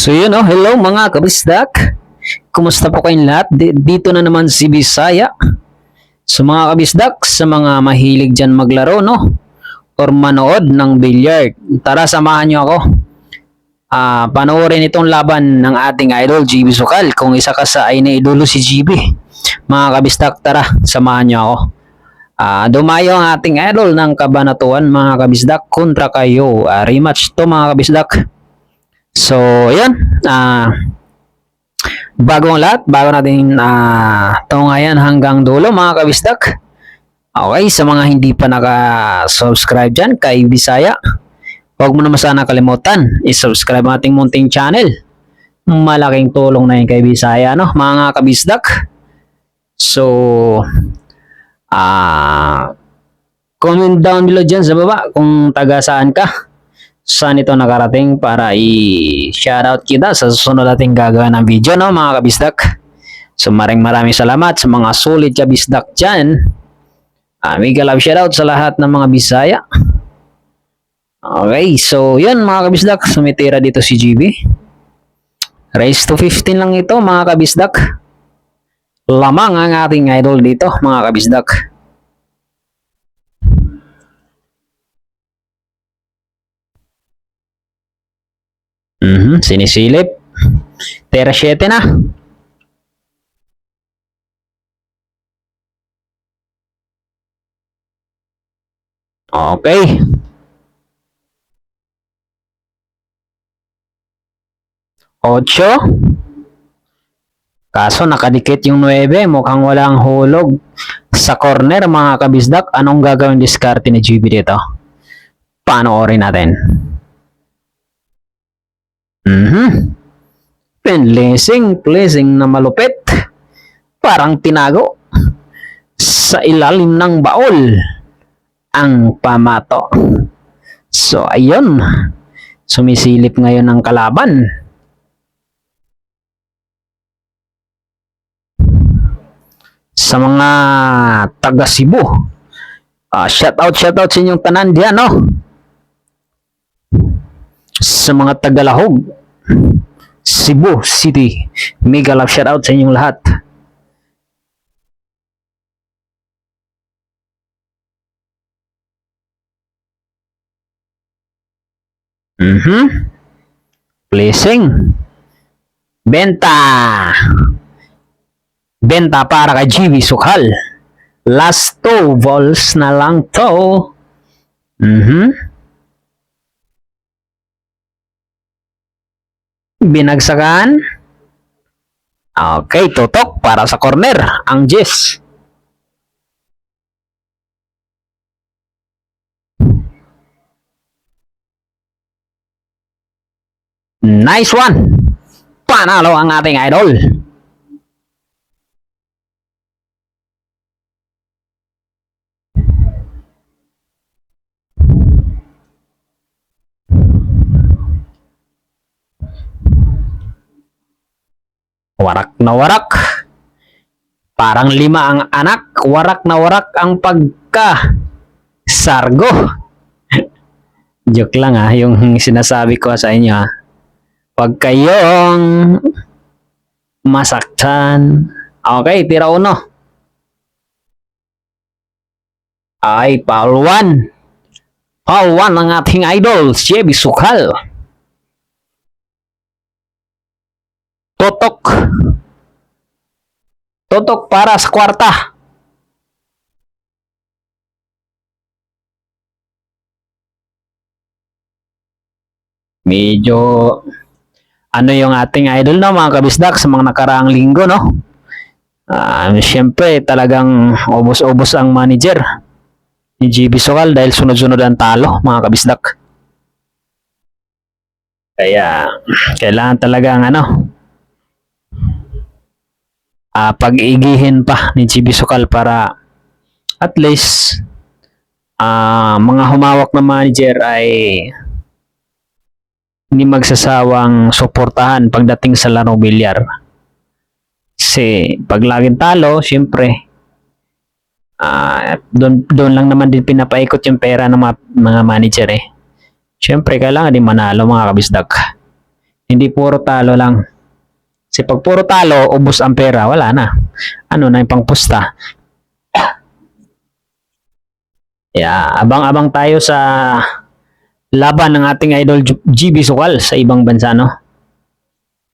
So yun hello mga kabisdak. Kumusta po kayong lahat? Dito na naman si Bisaya. So mga kabisdak, sa mga mahilig dyan maglaro or manood ng billiard, tara samahan nyo ako. Panoorin itong laban ng ating idol GB Sukal. Kung isa ka sa ay naidolo si GB, mga kabisdak, tara samahan nyo ako. Dumayo ang ating idol ng Kabanatuan mga kabisdak kontra kayo. Rematch to mga kabisdak. So, yan. Bago ang lahat, bago natin tungayan hanggang dulo mga kabisdak. Okay, sa mga hindi pa naka-subscribe dyan kay Bisaya, huwag mo naman sana kalimutan i-subscribe ang ating munting channel. Malaking tulong na yun kay Bisaya, mga kabisdak. So, comment down below dyan sa baba kung taga saan ka. Saan ito nakarating para i-shoutout kita sa susunod nating gagawin ng video mga kabisdak. So maraming salamat sa mga solid kabisdak dyan. Mega love shoutout sa lahat ng mga Bisaya. Okay, so yun mga kabisdak, sumitira dito si GB. Race to 15 lang ito mga kabisdak. Lamang ang ating idol dito mga kabisdak. Sinisilip. Tera 7 na. Okay. Ocho. Kaso nakadikit yung 9. Mukhang walang hulog sa corner mga kabisdak. Anong gagawin diskarte ni GB dito? Panoorin natin. Blessing na malupit. Parang tinago sa ilalim ng baol ang pamato. So ayun, sumisilip ngayon ang kalaban. Sa mga taga Cebu, shoutout sa inyong tanan diyan sa mga taga-Lahog, Cebu City, mega love shoutout sa inyong lahat. Blessing. Benta para kay GB Sukal. Last 2 balls na lang to. Binagsakan. Okay, tutok para sa corner ang Jess. Nice one. Panalo ang ating idol. Warak na warak. Parang 5 ang anak. Warak na warak ang pagka-sargo. Joke lang yung sinasabi ko sa inyo Huwag kayong masaktan. Okay, tira 1. Ay, foul 1. Foul 1 ang ating idol, GB Sukal. Totok para sa kwarta. Medyo yung ating idol mga kabisdak sa mga nakaraang linggo Siyempre talagang ubos-ubos ang manager ni GB Sukal dahil sunod-sunod ang talo mga kabisdak. Kaya kailangan talagang pag-iigihin pa ni GB Sukal para at least mga humawak na manager ay hindi magsasawang suportahan pagdating sa laro bilyar. Kasi pag laging talo, siyempre doon lang naman din pinapaikot yung pera ng mga manager Siyempre kailangan din manalo mga kabisdak. Hindi puro talo lang. Kasi pag puro talo, ubos ang pera, wala na. Ano na yung pangpusta. Yeah, abang-abang tayo sa laban ng ating idol GB Sukal sa ibang bansa, no?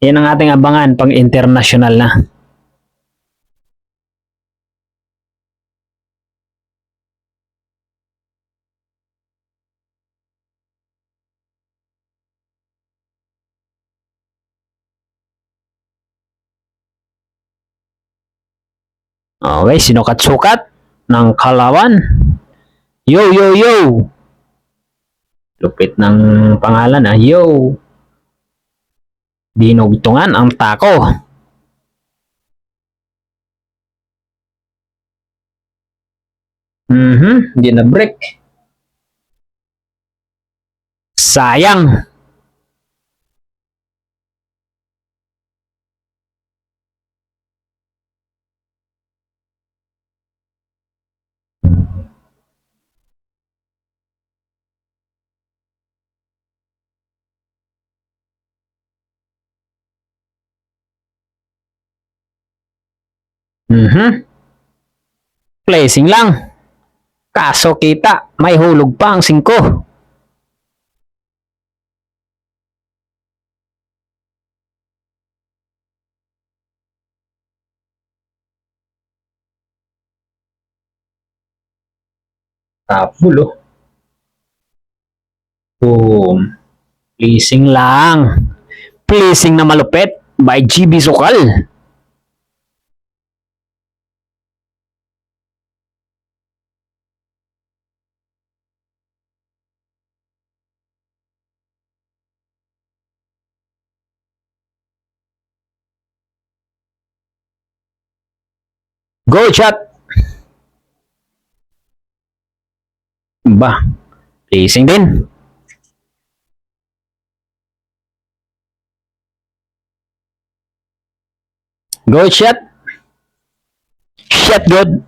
Yan ang ating abangan pang international na. Okay, sinukat-sukat ng kalaban. Yo, yo, yo! Lupit ng pangalan, ah. Yo! Dinugtungan ang tako. Di na break. Sayang. Placing lang. Kaso kita, may hulog pa ang 5. Tapulo. Boom. Placing lang. Placing na malupit by GB Sukal. Go shot! Ba, placing din. Go shot! Shot good!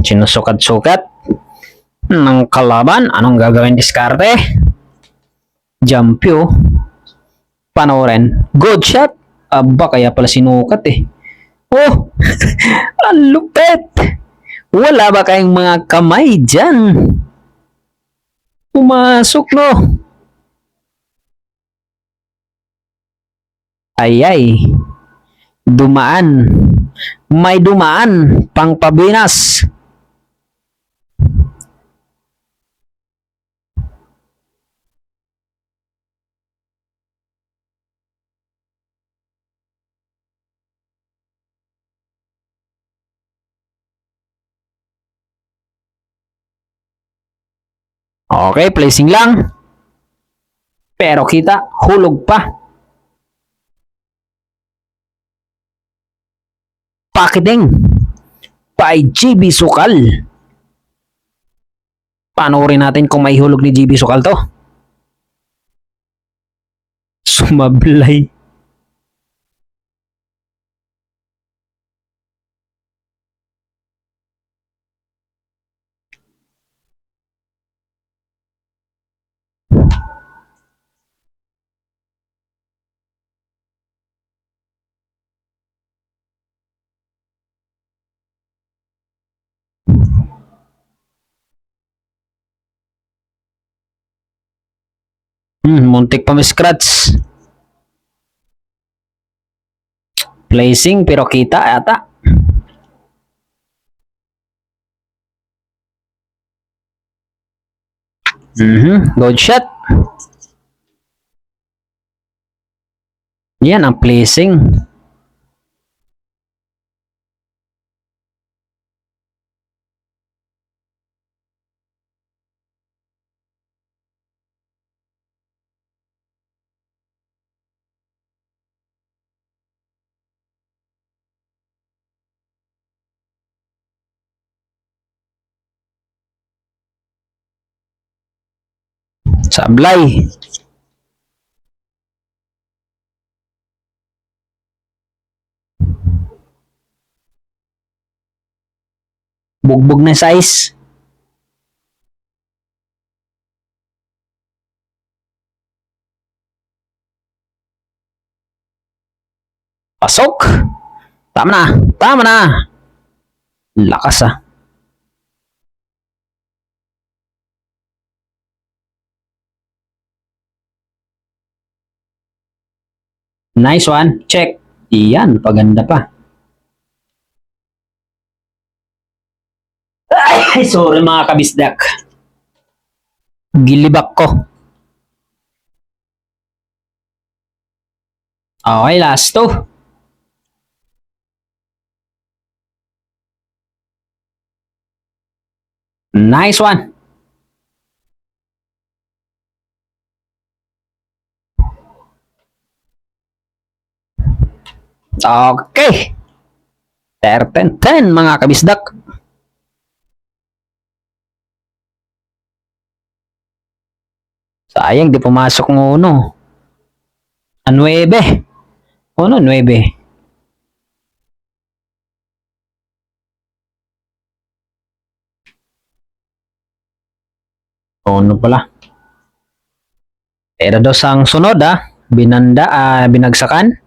Sinusukat-sukat ng kalaban. Anong gagawin diskarte? Jumpyo. Panoorin. Good shot! Aba, kaya pala sinukat eh. Oh! Ang lupit! Wala ba kayong mga kamay dyan? Pumasok, no? Ayay. Dumaan. May dumaan. Pang pabinas. Okay, placing lang. Pero kita, hulog pa. Pakiting. By GB Sukal. Panoorin natin kung may hulog ni GB Sukal to. Sumablay. Muntik pa scratch. Placing pero kita ata. Good shot. Yan ang placing. Sablay. Bugbog na size. Pasok. Tama na. Tama na. Lakas ah. Nice one. Check. Iyan, paganda pa. Ay, sorry mga kabisdak. Gilibak ko. Okay, last two. Nice one. Okay. 10-10 mga kabisdak. Sayang, di pumasok ng uno. 9. Uno, 9. Uno pala. Pero dos ang sunod ah. Binagsakan.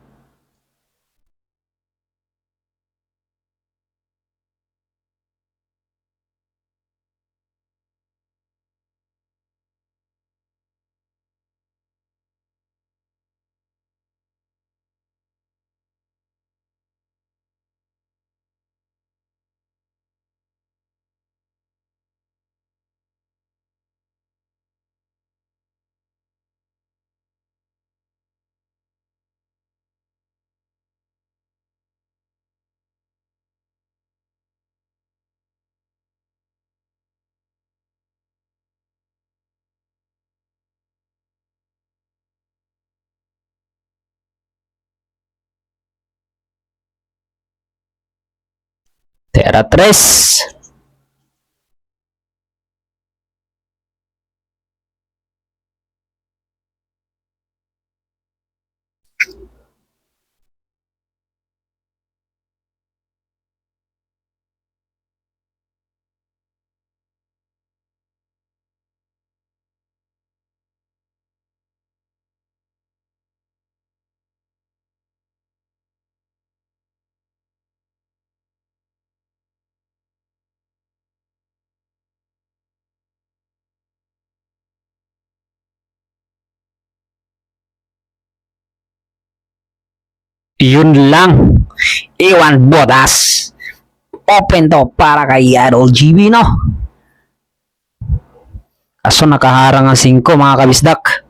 Tera 3. Yun lang. Iwan botas. Open to para kay Idol GB, no? Kaso nakaharang ang 5 mga kabisdak.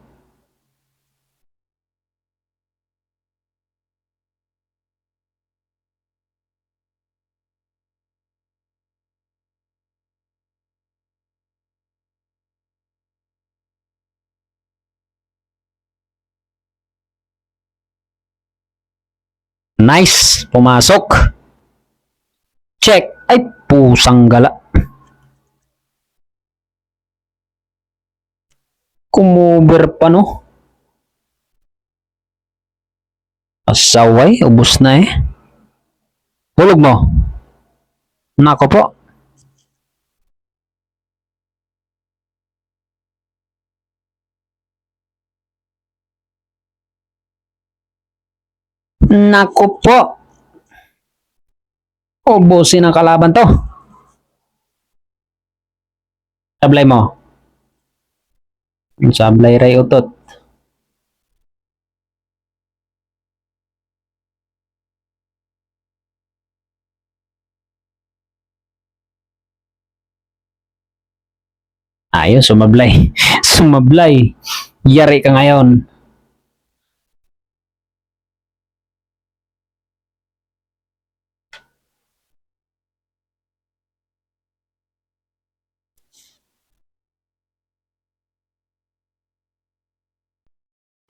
Nice. Pumasok. Check. Ay, pusang gala. Kumuber pa, no? Asaway. Ubus na eh. Hulog mo. Nako po. Nako po. Ubusin ang kalaban to. Sablay mo. Sablay ray utot. Ayun, sumablay. Sumablay. Yari ka ngayon.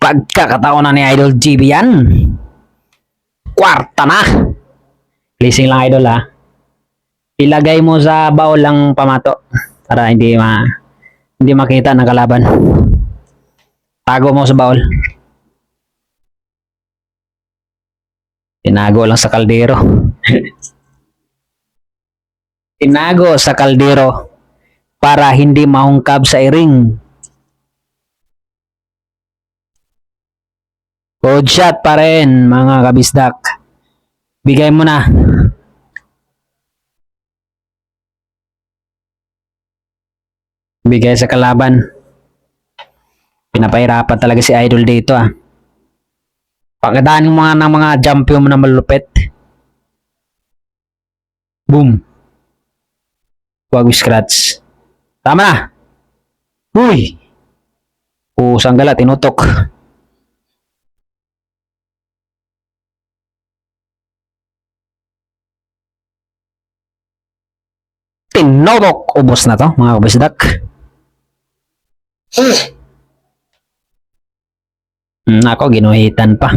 Pagkakataon na ni Idol GB yan. Kwarta na. Pleasing lang Idol ha. Ilagay mo sa baul lang pamato para hindi makita ng kalaban. Tago mo sa baul. Tinago lang sa kaldero. Tinago sa kaldero para hindi mahungkab sa iring. Good shot pa rin, mga kabisdak. Bigay mo na. Bigay sa kalaban. Pinapahirapan talaga si Idol dito ah. Pagkadaan ng mga jump mo na malupit. Boom. Wag scratch. Tama na. Uy. Sanggala, tinutok. Tinutok. Ubos na to, mga kabisdak. Ako, ginuhitan pa.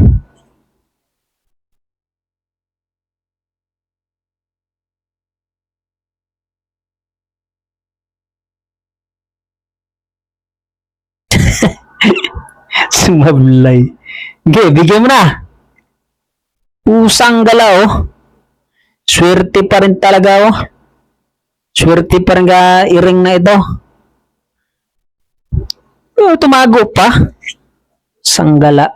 Sumablay. Okay, bigyan mo na. Pusang gala oh. Swerte pa rin talaga oh. Swerte pa rin ka iring na ito. Tumago pa. Sanggala.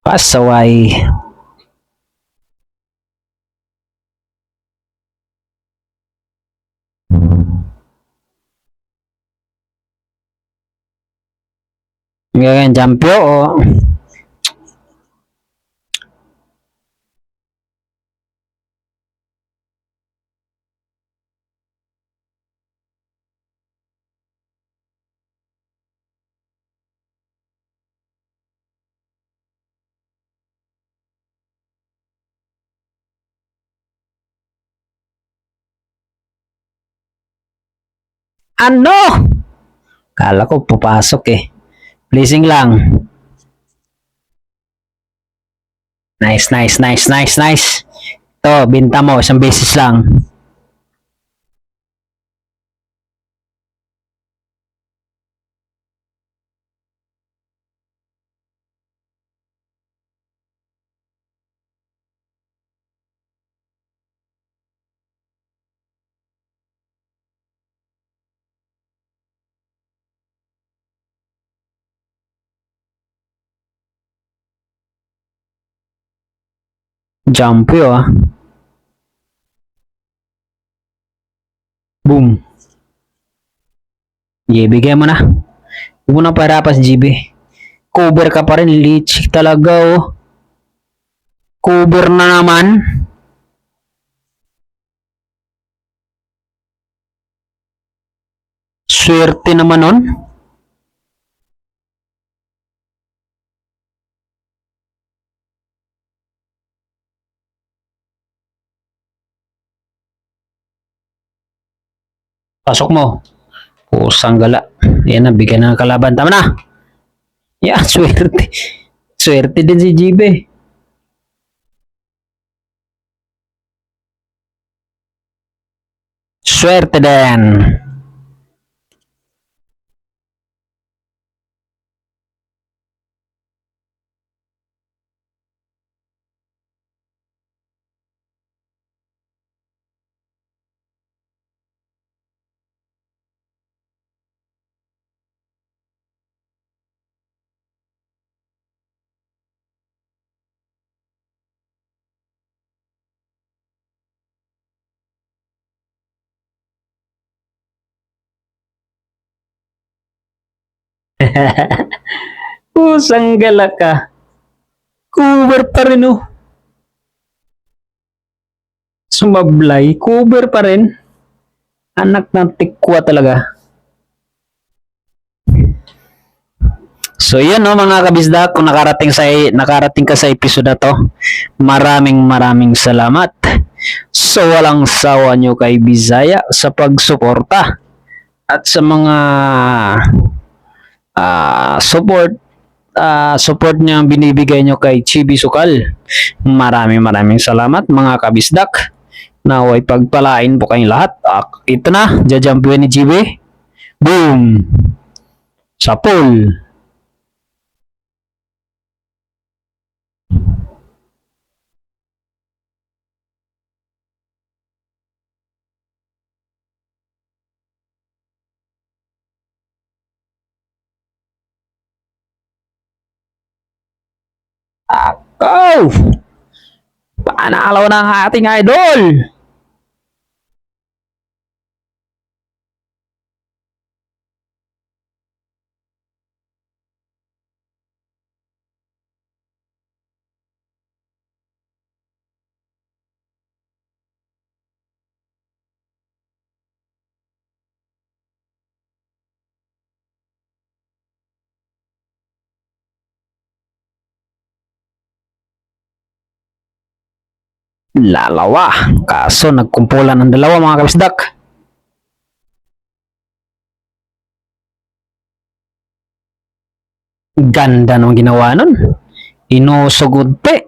Pasaway. Ngayon, jampyo o ano? Kala ko pupasok eh. Blessing lang. Nice, nice, nice, nice, nice. Ito, binta mo, isang beses lang. Jump yo ah. Boom. Bigay mo na. Huwag mo na parapas, GB. Cover ka pa rin, leech talaga oh. Cover na naman. Swerte naman nun. Pasok mo. Pusang gala. Yan na, bigyan ng kalaban. Tama na. Yeah, swerte. Swerte din si GB. Swerte din. Pusang gala ka. Cover pa rin oh. Sumablay. Cover pa rin. Anak ng tikwa talaga. So yun no mga kabisda, kung nakarating ka sa episode na to, maraming salamat. So walang sawa nyo kay Bisaya sa pagsuporta at sa mga support niya binibigay nyo kay Chibi Sukal. Maraming salamat mga kabisdak. Naway pagpalain po kayong lahat. Ito na, jajampuin ni Chibi. Boom! sa pool. Go! Panalo ng ating idol! Lalawa. Kaso nagkumpulan ng dalawa mga kabisdak. Ganda ng ginawa nun. Inusugunti.